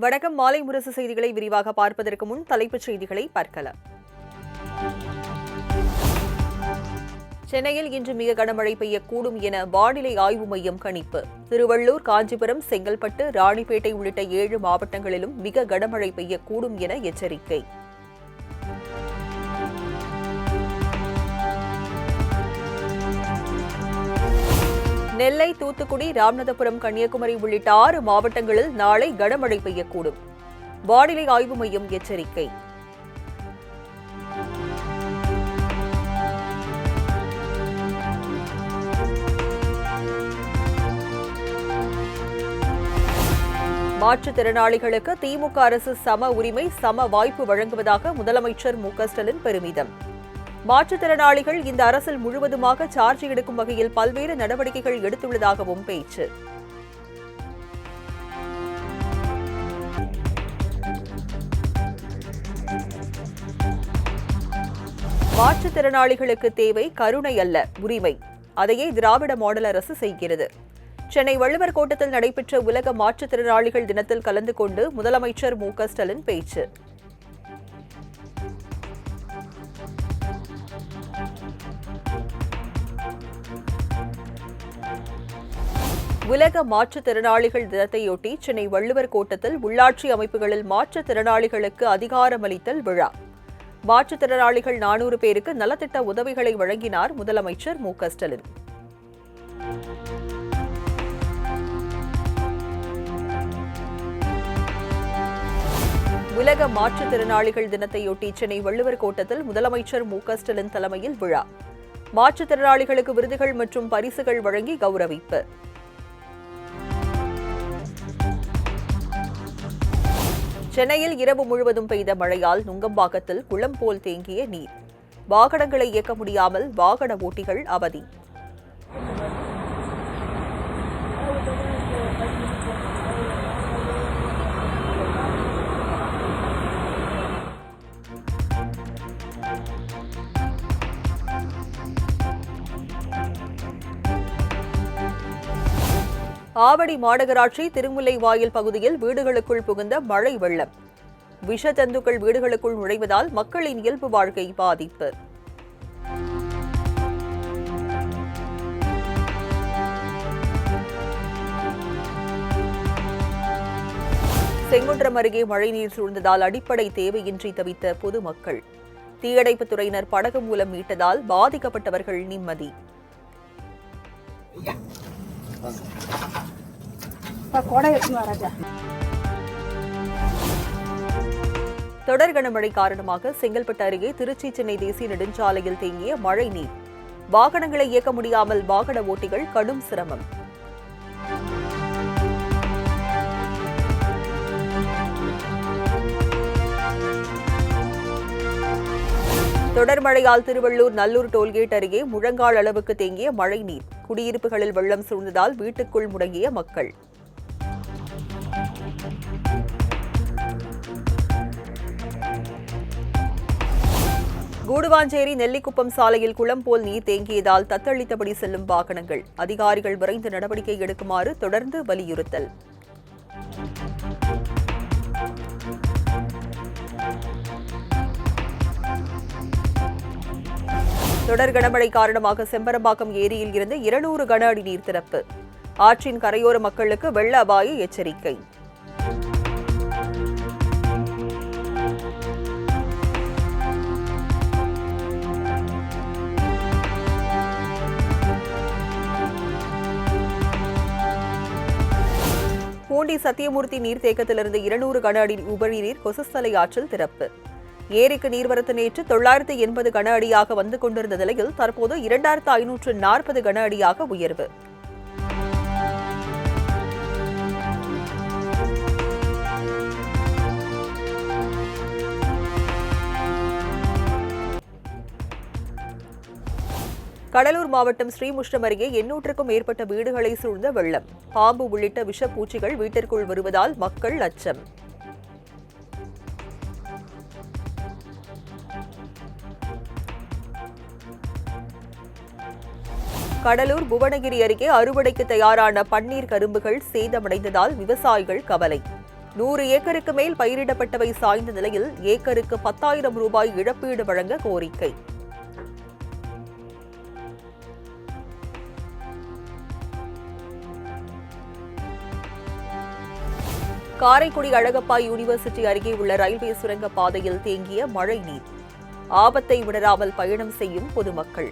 வணக்கம். மாலை முரசு செய்திகளை விரிவாக பார்ப்பதற்கு முன் தலைப்புச் செய்திகளை பார்க்கலாம். சென்னையில் இன்று மிக கனமழை பெய்யக்கூடும் என வானிலை ஆய்வு மையம் கணிப்பு. திருவள்ளூர், காஞ்சிபுரம், செங்கல்பட்டு, ராணிப்பேட்டை உள்ளிட்ட 7 மாவட்டங்களிலும் மிக கனமழை பெய்யக்கூடும் என எச்சரிக்கை. நெல்லை, தூத்துக்குடி, ராமநாதபுரம், கன்னியாகுமரி உள்ளிட்ட 6 மாவட்டங்களில் நாளை கனமழை பெய்யக்கூடும். வானிலை ஆய்வு மையம் எச்சரிக்கை. மாற்றுத்திறனாளிகளுக்கு திமுக அரசு சம உரிமை, சம வாய்ப்பு வழங்குவதாக முதலமைச்சர் மு.க.ஸ்டாலின் பெருமிதம். மாற்றுத்திறனாளிகள் இந்த அரசில் முழுவதுமாக சார்ஜ் எடுக்கும் வகையில் பல்வேறு நடவடிக்கைகள் எடுத்துள்ளதாகவும் பேச்சு. மாற்றுத்திறனாளிகளுக்கு தேவை கருணை அல்ல, உரிமை. அதையே திராவிட மாடல் அரசு செய்கிறது. சென்னை வள்ளுவர் கோட்டத்தில் நடைபெற்ற உலக மாற்றுத்திறனாளிகள் தினத்தில் கலந்து கொண்டு முதலமைச்சர் மு.க.ஸ்டாலின் பேச்சு. உலக மாற்றுத்திறனாளிகள் தினத்தையொட்டி சென்னை வள்ளுவர் கோட்டத்தில் உள்ளாட்சி அமைப்புகளில் மாற்றுத்திறனாளிகளுக்கு அதிகாரமளித்தல் விழா. மாற்றுத்திறனாளிகள் 400 பேருக்கு நலத்திட்ட உதவிகளை வழங்கினார் முதலமைச்சர் மு.க.ஸ்டாலின். உலக மாற்றுத்திறனாளிகள் தினத்தையொட்டி சென்னை வள்ளுவர் கோட்டத்தில் முதலமைச்சர் மு.க.ஸ்டாலின் தலைமையில் விழா. மாற்றுத்திறனாளிகளுக்கு விருதுகள் மற்றும் பரிசுகள் வழங்கி கௌரவிப்பு. சென்னையில் இரவு முழுவதும் பெய்த மழையால் நுங்கம்பாக்கத்தில் குளம் போல் தேங்கிய நீர். வாகனங்களை இயக்க முடியாமல் வாகன ஓட்டிகள் அவதி. ஆவடி மாநகராட்சி திருமுல்லைவாயில் பகுதியில் வீடுகளுக்குள் புகுந்த மழை வெள்ளம். விஷஜந்துக்கள் வீடுகளுக்குள் நுழைவதால் மக்களின் இயல்பு வாழ்க்கை பாதிப்பு. செங்குன்றம் அருகே மழைநீர் சூழ்ந்ததால் அடிப்படை தேவையின்றி தவித்த பொதுமக்கள். தீயணைப்புத் துறையினர் படகு மூலம் மீட்டதால் பாதிக்கப்பட்டவர்கள் நிம்மதி. தொடர் கனமழை காரணமாக செங்கல்பட்டு அருகே திருச்சி சென்னை தேசிய நெடுஞ்சாலையில் தேங்கிய மழை நீர். வாகனங்களை இயக்க முடியாமல் வாகன ஓட்டிகள் கடும் சிரமம். தொடர் மழையால் திருவள்ளூர் நல்லூர் டோல்கேட் அருகே முழங்கால் அளவுக்கு தேங்கிய மழை நீர். குடியிருப்புகளில் வெள்ளம் சூழ்ந்ததால் வீட்டுக்குள் முடங்கிய மக்கள். கூடுவாஞ்சேரி நெல்லிக்குப்பம் சாலையில் குளம் போல் நீர் தேங்கியதால் தத்தளித்தபடி செல்லும் வாகனங்கள். அதிகாரிகள் விரைந்து நடவடிக்கை எடுக்குமாறு தொடர்ந்து வலியுறுத்தல். தொடர் கனமழை காரணமாக செம்பரம்பாக்கம் ஏரியில் இருந்து 200 கன அடி நீர் திறப்பு. ஆற்றின் கரையோர மக்களுக்கு வெள்ள அபாய எச்சரிக்கை. பூண்டி சத்தியமூர்த்தி நீர்த்தேக்கத்திலிருந்து 200 கன அடி உபரி நீர் கொசஸ்தலை ஆற்றில் திறப்பு. ஏரிக்கு நீர்வரத்து நேற்று 980 கன அடியாக வந்து கொண்டிருந்த நிலையில் தற்போது 2540 கன அடியாக உயர்வு. கடலூர் மாவட்டம் ஸ்ரீமுஷ்ணம் அருகே 800க்கும் மேற்பட்ட வீடுகளை சூழ்ந்த வெள்ளம். பாம்பு உள்ளிட்ட விஷப்பூச்சிகள் வீட்டிற்குள் வருவதால் மக்கள் அச்சம். கடலூர் புவனகிரி அருகே அறுவடைக்கு தயாரான பன்னீர் கரும்புகள் சேதமடைந்ததால் விவசாயிகள் கவலை. 100 ஏக்கருக்கு மேல் பயிரிடப்பட்டவை சாய்ந்த நிலையில் ஏக்கருக்கு 10,000 ரூபாய் இழப்பீடு வழங்க கோரிக்கை. காரைக்குடி அழகப்பா யூனிவர்சிட்டி அருகே உள்ள ரயில்வே சுரங்க பாதையில் தேங்கிய மழை நீர். ஆபத்தை உணராமல் பயணம் செய்யும் பொதுமக்கள்.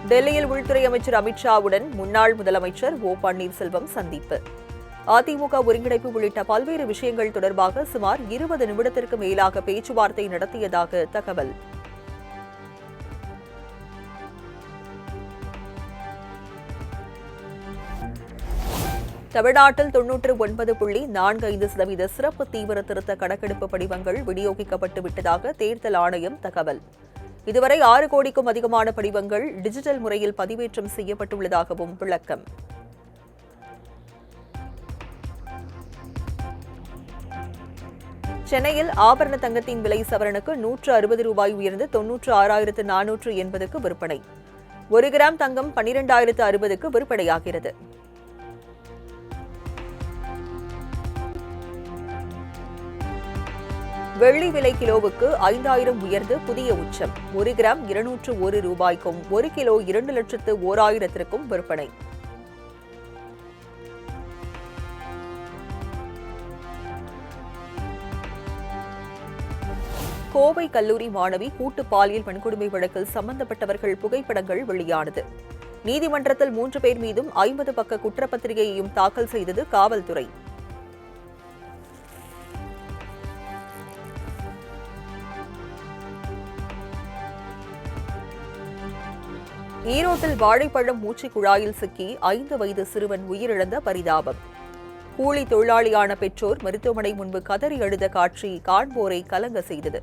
டெல்லியில் உள்துறை அமைச்சர் அமித்ஷாவுடன் முன்னாள் முதலமைச்சர் ஓ பன்னீர்செல்வம் சந்திப்பு. அதிமுக ஒருங்கிணைப்பு உள்ளிட்ட பல்வேறு விஷயங்கள் தொடர்பாக சுமார் 20 நிமிடத்திற்கு மேலாக பேச்சுவார்த்தை நடத்தியதாக தகவல். தமிழ்நாட்டில் 99.45% சிறப்பு தீவிர திருத்த கணக்கெடுப்பு படிவங்கள் விநியோகிக்கப்பட்டு விட்டதாக தேர்தல் ஆணையம் தகவல். இதுவரை 6 கோடிக்கும் அதிகமான படிவங்கள் டிஜிட்டல் முறையில் பதிவேற்றம் செய்யப்பட்டுள்ளதாகவும் விளக்கம். சென்னையில் ஆபரண தங்கத்தின் விலை சவரனுக்கு 160 ரூபாய் உயர்ந்து 96,480க்கு விற்பனை. 1 கிராம் தங்கம் 12,060க்கு விற்பனையாகிறது. வெள்ளி விலை கிலோவுக்கு 5,000 உயர்ந்து புதிய உச்சம். 1 கிராம் 201 ரூபாய்க்கும் 1 கிலோ 2,01,000க்கும் விற்பனை. கோவை கல்லூரி மாணவி கூட்டு பாலியல் வன்கொடுமை வழக்கில் சம்பந்தப்பட்டவர்கள் புகைப்படங்கள் வெளியானது. நீதிமன்றத்தில் 3 பேர் மீதும் 50 பக்க குற்றப்பத்திரிகையையும் தாக்கல் செய்தது காவல்துறை. ஈரோட்டில் வாழைப்பழம் மூச்சு குழாயில் சிக்கி 5 வயது சிறுவன் உயிரிழந்த பரிதாபம். கூலி தொழிலாளியான பெற்றோர் மருத்துவமனை முன்பு கதறி அழுத காட்சி காண்போரை கலங்க செய்தது.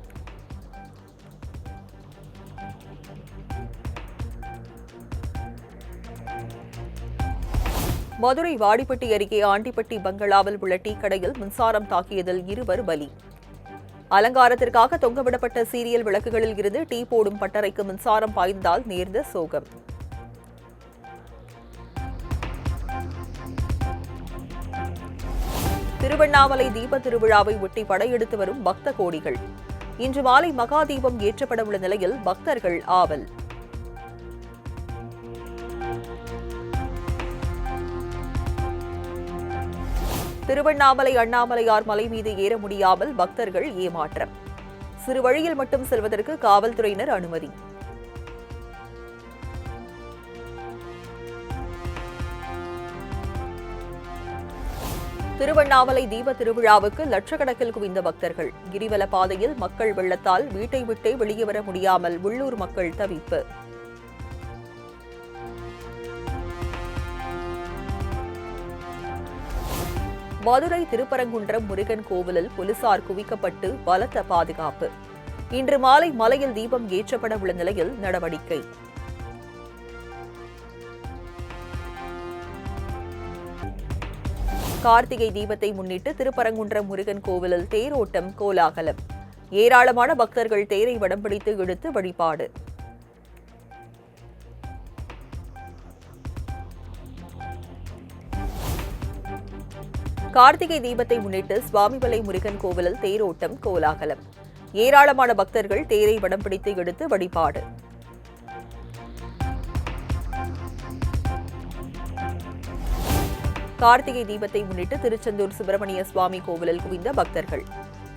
மதுரை வாடிப்பட்டி அருகே ஆண்டிப்பட்டி பங்களாவில் உள்ள டீ கடையில் மின்சாரம் தாக்கியதில் 2 பலி. அலங்காரத்திற்காக தொங்கவிடப்பட்ட சீரியல் விளக்குகளில் இருந்து டீ போடும் பட்டறைக்கு மின்சாரம் பாய்ந்ததால் நேர்ந்த சோகம். திருவண்ணாமலை தீப திருவிழாவை ஒட்டி படையெடுத்து வரும் பக்த கோடிகள். இன்று மாலை மகா தீபம் ஏற்றப்பட உள்ள நிலையில் பக்தர்கள் ஆவல். திருவண்ணாமலை அண்ணாமலையார் மலை மீது ஏற முடியாமல் பக்தர்கள் ஏமாற்றம். சிறு வழியில் மட்டும் செல்வதற்கு காவல்துறையினர் அனுமதி. திருவண்ணாமலை தீப திருவிழாவுக்கு லட்சக்கணக்கில் குவிந்த பக்தர்கள். கிரிவல பாதையில் மக்கள் வெள்ளத்தால் வீட்டை விட்டே வெளியே வர முடியாமல் உள்ளூர் மக்கள் தவிப்பு. மதுரை திருப்பரங்குன்றம் முருகன் கோவிலில் போலீசார் குவிக்கப்பட்டு பலத்த பாதுகாப்பு. இன்று மாலை மலையில் தீபம் ஏற்றப்பட உள்ள நிலையில் நடவடிக்கை. கார்த்திகை தீபத்தை முன்னிட்டு திருப்பரங்குன்றம் முருகன் கோவிலில் தேரோட்டம் கோலாகலம். ஏராளமான பக்தர்கள் தேரை வடம் பிடித்து இழுத்து வழிபாடு. கார்த்திகை தீபத்தை முன்னிட்டு சுவாமிமலை முருகன் கோவிலில் தேரோட்டம் கோலாகலம். ஏராளமான பக்தர்கள் தேரை வடம் பிடித்து எடுத்து வழிபாடு. கார்த்திகை தீபத்தை முன்னிட்டு திருச்செந்தூர் சுப்பிரமணிய சுவாமி கோவிலில் குவிந்த பக்தர்கள்.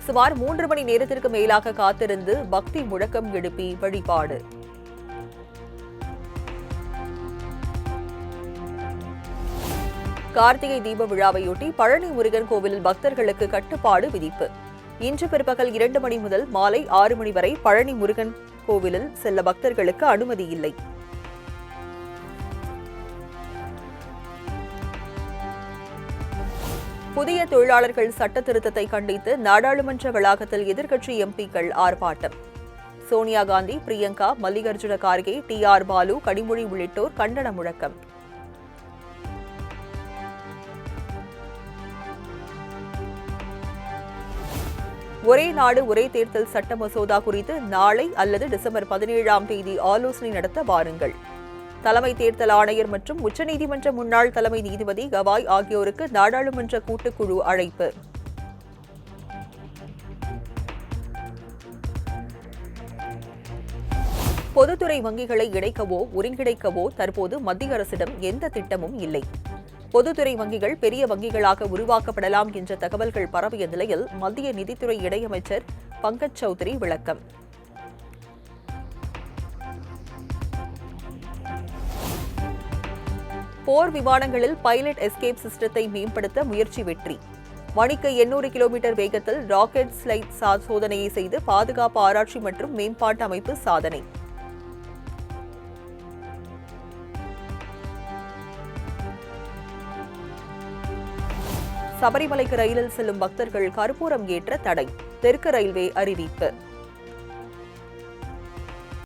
சுமார் 3 மணி நேரத்திற்கு மேலாக காத்திருந்து பக்தி முழக்கம் எழுப்பி வழிபாடு. கார்த்திகை தீப விழாவையொட்டி பழனி முருகன் கோவிலில் பக்தர்களுக்கு கட்டுப்பாடு விதிப்பு. இன்று பிற்பகல் 2 மணி முதல் மாலை 6 மணி வரை பழனி முருகன் கோவிலில் செல்ல பக்தர்களுக்கு அனுமதி இல்லை. புதிய தொழிலாளர்கள் சட்ட திருத்தத்தை கண்டித்து நாடாளுமன்ற வளாகத்தில் எதிர்க்கட்சி எம்பிக்கள் ஆர்ப்பாட்டம். சோனியா காந்தி, பிரியங்கா, மல்லிகார்ஜுன கார்கே, TR பாலு, கனிமொழி உள்ளிட்டோர் கண்டன முழக்கம். ஒரே நாடு ஒரே தேர்தல் சட்ட மசோதா குறித்து நாளை அல்லது டிசம்பர் 17ஆம் தேதி ஆலோசனை நடத்த வாருங்கள். தலைமை தேர்தல் ஆணையர் மற்றும் உச்சநீதிமன்ற முன்னாள் தலைமை நீதிபதி கவாய் ஆகியோருக்கு நாடாளுமன்ற கூட்டுக்குழு அழைப்பு. பொதுத்துறை வங்கிகளை இணைக்கவோ ஒருங்கிணைக்கவோ தற்போது மத்திய அரசிடம் எந்த திட்டமும் இல்லை. பொதுத்துறை வங்கிகள் பெரிய வங்கிகளாக உருவாக்கப்படலாம் என்ற தகவல்கள் பரவிய நிலையில் மத்திய நிதித்துறை இணையமைச்சர் பங்கஜ் சௌத்ரி விளக்கம். போர் விமானங்களில் பைலட் எஸ்கேப் சிஸ்டத்தை மேம்படுத்த முயற்சி வெற்றி. மணிக்கு 800 கிலோமீட்டர் வேகத்தில் ராக்கெட் ஸ்லைட் சோதனையை செய்து பாதுகாப்பு ஆராய்ச்சி மற்றும் மேம்பாட்டு அமைப்பு சாதனை. சபரிமலைக்கு ரயிலில் செல்லும் பக்தர்கள் கற்பூரம் ஏற்ற தடை. தெற்கு ரயில்வே அறிவிப்பு.